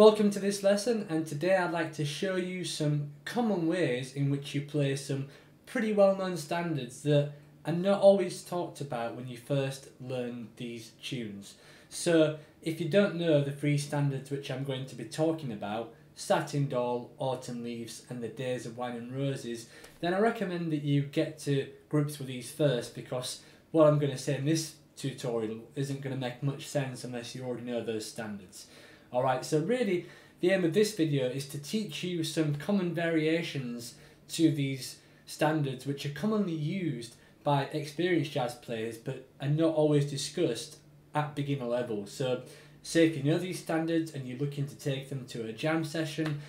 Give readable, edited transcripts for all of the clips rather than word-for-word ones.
Welcome to this lesson, and today I'd like to show you some common ways in which you play some pretty well-known standards that are not always talked about when you first learn these tunes. So if you don't know the three standards which I'm going to be talking about, Satin Doll, Autumn Leaves and the Days of Wine and Roses, then I recommend that you get to grips with these first, because what I'm going to say in this tutorial isn't going to make much sense unless you already know those standards. Alright, so really the aim of this video is to teach you some common variations to these standards which are commonly used by experienced jazz players but are not always discussed at beginner level. So say if you know these standards and you're looking to take them to a jam session,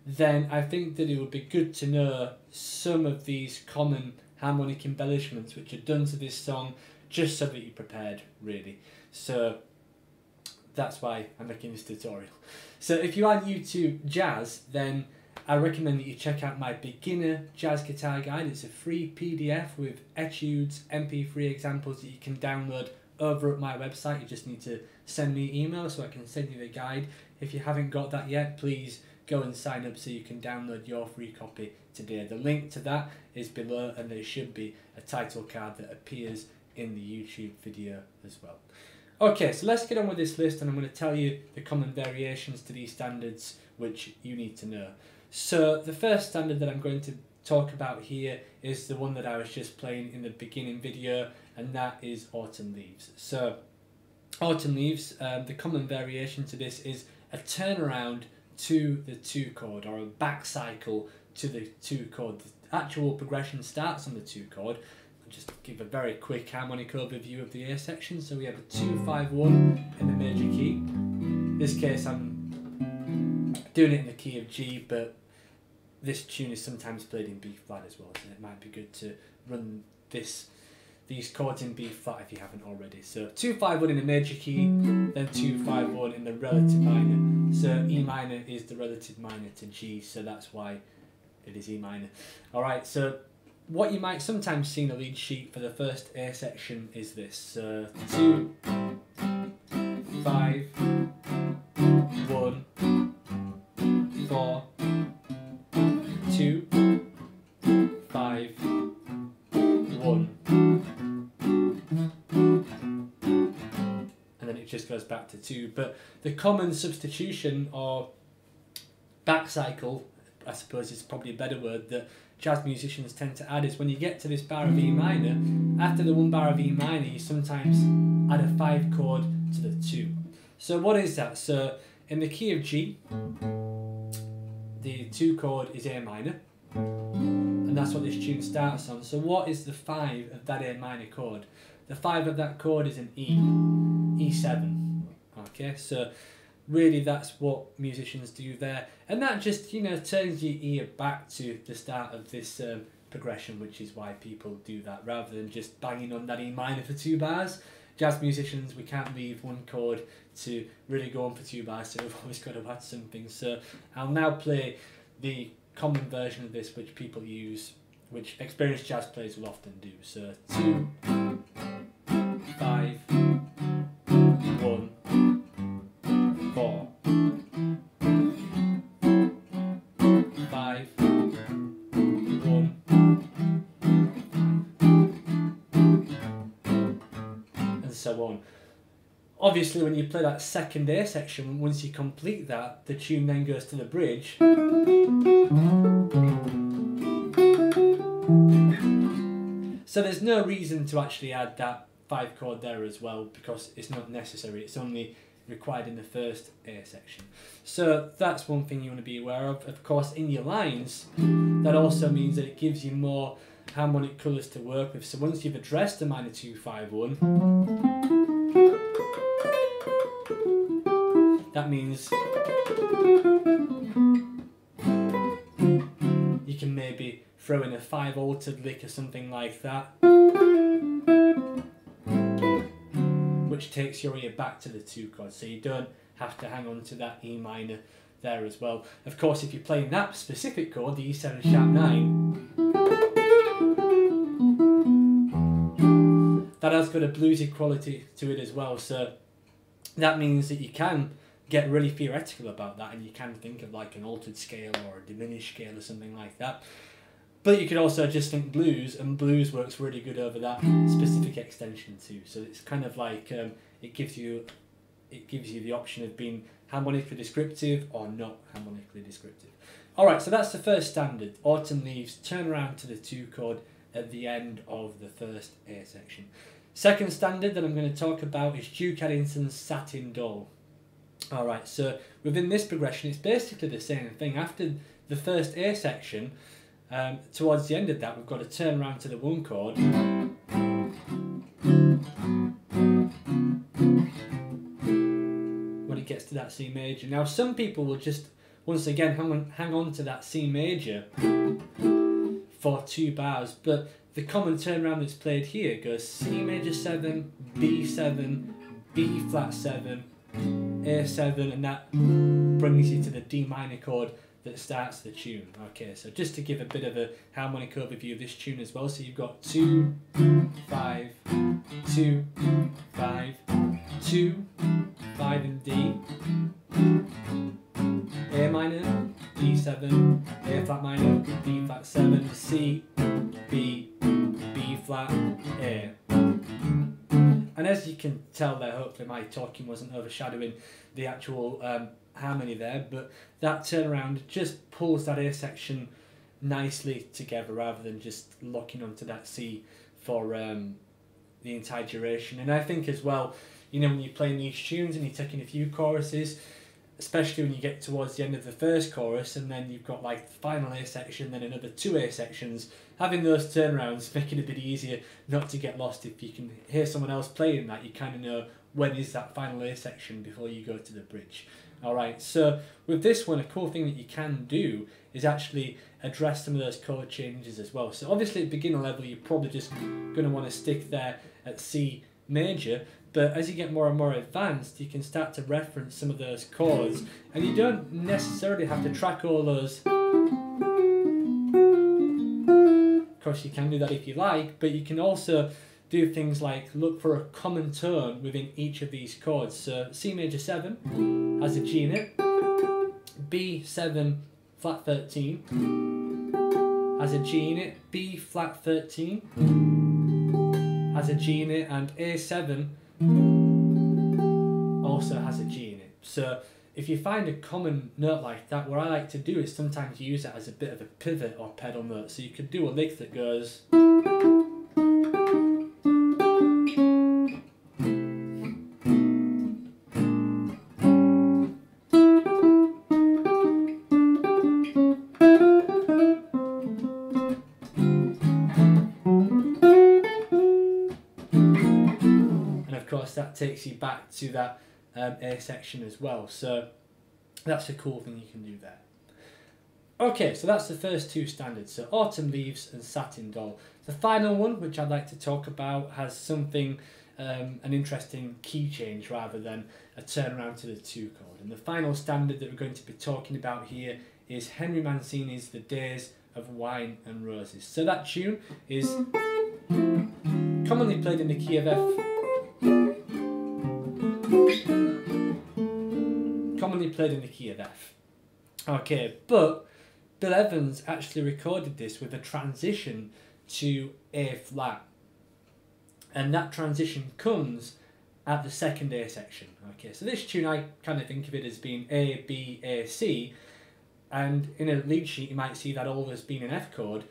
then I think that it would be good to know some of these common harmonic embellishments which are done to this song, just so that you're prepared, really. So that's why I'm making this tutorial. So if you are new to jazz, then I recommend that you check out my beginner jazz guitar guide. It's a free PDF with etudes, MP3 examples that you can download over at my website. You just need to send me an email so I can send you the guide. If you haven't got that yet, please go and sign up so you can download your free copy today. The link to that is below, and there should be a title card that appears in the YouTube video as well. Okay, so let's get on with this list, and I'm going to tell you the common variations to these standards which you need to know. So the first standard that I'm going to talk about here is the one that I was just playing in the beginning video, and that is Autumn Leaves. So Autumn Leaves, the common variation to this is a turnaround to the 2 chord, or a back cycle to the 2 chord. The actual progression starts on the 2 chord. Just give a very quick harmonic overview of the A section. So we have a 2-5-1 in the major key. In this case I'm doing it in the key of G, but this tune is sometimes played in B flat as well, so it might be good to run these chords in B flat if you haven't already. So 2-5-1 in the major key, then 2-5-1 in the relative minor. So E minor is the relative minor to G, so that's why it is E minor. Alright, so what you might sometimes see in a lead sheet for the first A section is this. 2, 5, 1, 4, 2, 5, 1. And then it just goes back to 2. But the common substitution or back cycle, I suppose is probably a better word, that jazz musicians tend to add is when you get to this bar of E minor, after the 1 bar of E minor you sometimes add a 5 chord to the 2. So what is that? So in the key of G, the 2 chord is A minor, and that's what this tune starts on. So what is the 5 of that A minor chord? The 5 of that chord is an E, E7. Okay, so really that's what musicians do there, and that just, you know, turns your ear back to the start of this progression, which is why people do that rather than just banging on that E minor for 2 bars. Jazz musicians, we can't leave 1 chord to really go on for 2 bars, so we've always got to add something. So I'll now play the common version of this which people use, which experienced jazz players will often do. So 2, 5, 1, 4, 5, 1, and so on. Obviously when you play that second A section, once you complete that, the tune then goes to the bridge. So there's no reason to actually add that 5 chord there as well, because it's not necessary. It's only required in the first A section. So that's one thing you want to be aware of. Of course, in your lines, that also means that it gives you more harmonic colours to work with. So once you've addressed the minor 2-5-1, that means you can maybe throw in a 5 altered lick or something like that, which takes your ear back to the 2 chord, so you don't have to hang on to that E minor there as well. Of course, if you're playing that specific chord, the E7 sharp 9, that has got a bluesy quality to it as well, so that means that you can get really theoretical about that, and you can think of like an altered scale or a diminished scale or something like that. But you could also just think blues, and blues works really good over that specific extension too. So it's kind of like it gives you the option of being harmonically descriptive or not harmonically descriptive. Alright, so that's the first standard. Autumn Leaves, turn around to the 2 chord at the end of the first A section. Second standard that I'm going to talk about is Duke Ellington's Satin Doll. Alright, so within this progression it's basically the same thing. After the first A section, towards the end of that we've got to turn around to the 1 chord. When it gets to that C major. Now some people will just, once again, hang on to that C major for 2 bars, but the common turnaround that's played here goes C major 7, B7, B flat 7, A7, and that brings you to the D minor chord that starts the tune. Okay, so just to give a bit of a harmonic overview of this tune as well, so you've got 2, 5, 2, 5, 2, 5 and D, A minor, D7, A flat minor, D flat 7, C, B, B flat, A. And as you can tell there, hopefully my talking wasn't overshadowing the actual harmony there, but that turnaround just pulls that A section nicely together rather than just locking onto that C for the entire duration. And I think as well, you know, when you're playing these tunes and you're taking a few choruses, especially when you get towards the end of the first chorus and then you've got like the final A section, then another 2 A sections, having those turnarounds make it a bit easier not to get lost. If you can hear someone else playing that, you kind of know when is that final A section before you go to the bridge. Alright, so with this one, a cool thing that you can do is actually address some of those chord changes as well. So obviously at beginner level you're probably just going to want to stick there at C major, but as you get more and more advanced you can start to reference some of those chords, and you don't necessarily have to track all those. Of course you can do that if you like, but you can also do things like look for a common tone within each of these chords. So C major 7 has a G in it, B7 flat 13 has a G in it, B flat 13 has a G in it, and A7 also has a G in it. So if you find a common note like that, what I like to do is sometimes use that as a bit of a pivot or pedal note. So you could do a lick that goes, that takes you back to that A section as well. So that's a cool thing you can do there. Okay, so that's the first 2 standards, so Autumn Leaves and Satin Doll. The final one, which I'd like to talk about, has something, an interesting key change rather than a turnaround to the 2 chord. And the final standard that we're going to be talking about here is Henry Mancini's The Days of Wine and Roses. So that tune is commonly played in the key of F. Commonly played in the key of F. Okay, but Bill Evans actually recorded this with a transition to A flat, and that transition comes at the 2nd A section. Okay, so this tune I kind of think of it as being A, B, A, C, and in a lead sheet you might see that all as being an F chord,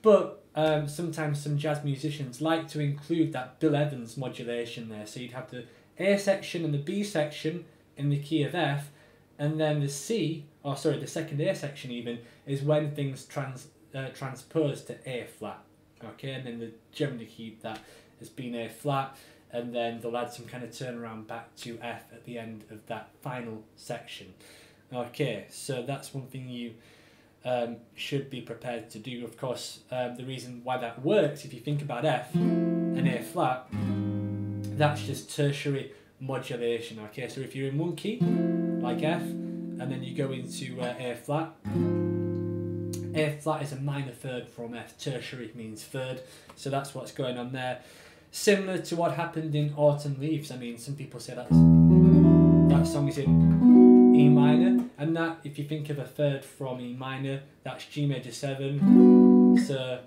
but sometimes some jazz musicians like to include that Bill Evans modulation there, so you'd have the A section and the B section in the key of F, and then the C, or sorry, the 2nd A section even, is when things transpose to A flat. Okay, and then they generally keep that as being A flat, and then they'll add some kind of turnaround back to F at the end of that final section. Okay, so that's one thing you should be prepared to do. Of course, the reason why that works, if you think about F and A flat, that's just tertiary modulation. Okay, so if you're in one key like F and then you go into A flat is a minor third from F, tertiary means third, so that's what's going on there. Similar to what happened in Autumn Leaves. I mean, some people say that's that song is in E minor, and that, if you think of a third from E minor, that's G major 7, so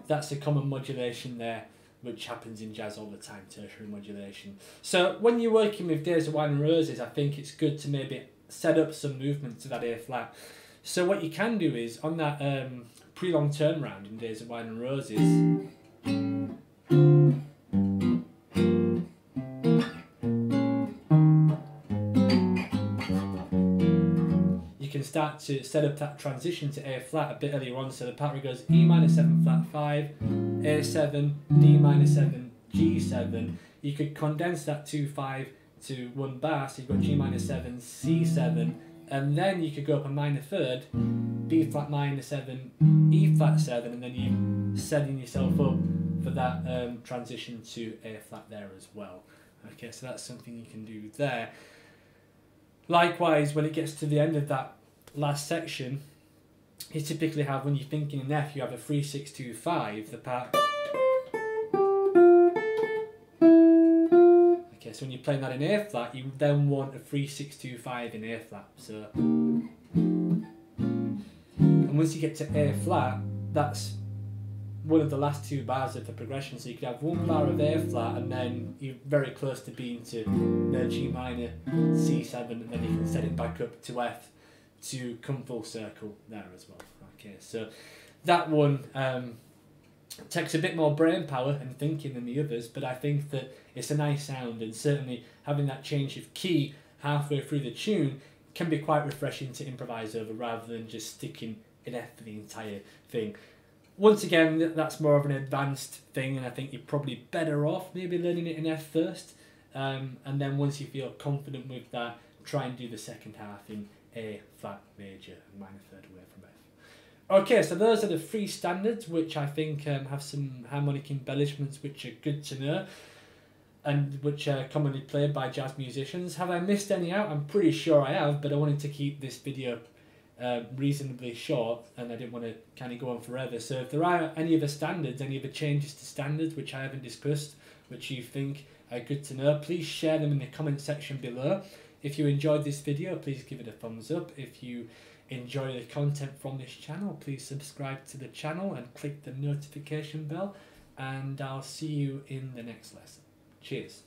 that's a common modulation there, which happens in jazz all the time, tertiary modulation. So when you're working with Days of Wine and Roses, I think it's good to maybe set up some movement to that A flat. So what you can do is, on that pre-long turnaround in Days of Wine and Roses, you can start to set up that transition to A flat a bit earlier on. So the part where it goes E minor 7 flat 5, A7, D minor 7, G7. You could condense that 2/5 to one bar, so you've got G minor 7, C7, and then you could go up a minor third, B flat minor 7, E flat 7, and then you're setting yourself up for that transition to A flat there as well. Okay, so that's something you can do there. Likewise, when it gets to the end of that last section, you typically have, when you're thinking in F, you have a 3 6 2 5, the part. Okay, so when you're playing that in A flat, you then want a 3 6 2 5 in A flat. So, and once you get to A flat, that's one of the last two bars of the progression. So you could have one bar of A flat, and then you're very close to being to G minor, C7, and then you can set it back up to F to come full circle there as well. Okay, so that one takes a bit more brain power and thinking than the others, but I think that it's a nice sound, and certainly having that change of key halfway through the tune can be quite refreshing to improvise over, rather than just sticking in F for the entire thing. Once again, that's more of an advanced thing, and I think you're probably better off maybe learning it in F first, and then once you feel confident with that, try and do the second half in A flat major and minor third away from F. Okay, so those are the three standards, which I think have some harmonic embellishments which are good to know, and which are commonly played by jazz musicians. Have I missed any out? I'm pretty sure I have, but I wanted to keep this video reasonably short, and I didn't want to kind of go on forever. So if there are any other standards, any other changes to standards which I haven't discussed, which you think are good to know, please share them in the comment section below. If you enjoyed this video, please give it a thumbs up. If you enjoy the content from this channel, please subscribe to the channel and click the notification bell, and I'll see you in the next lesson. Cheers.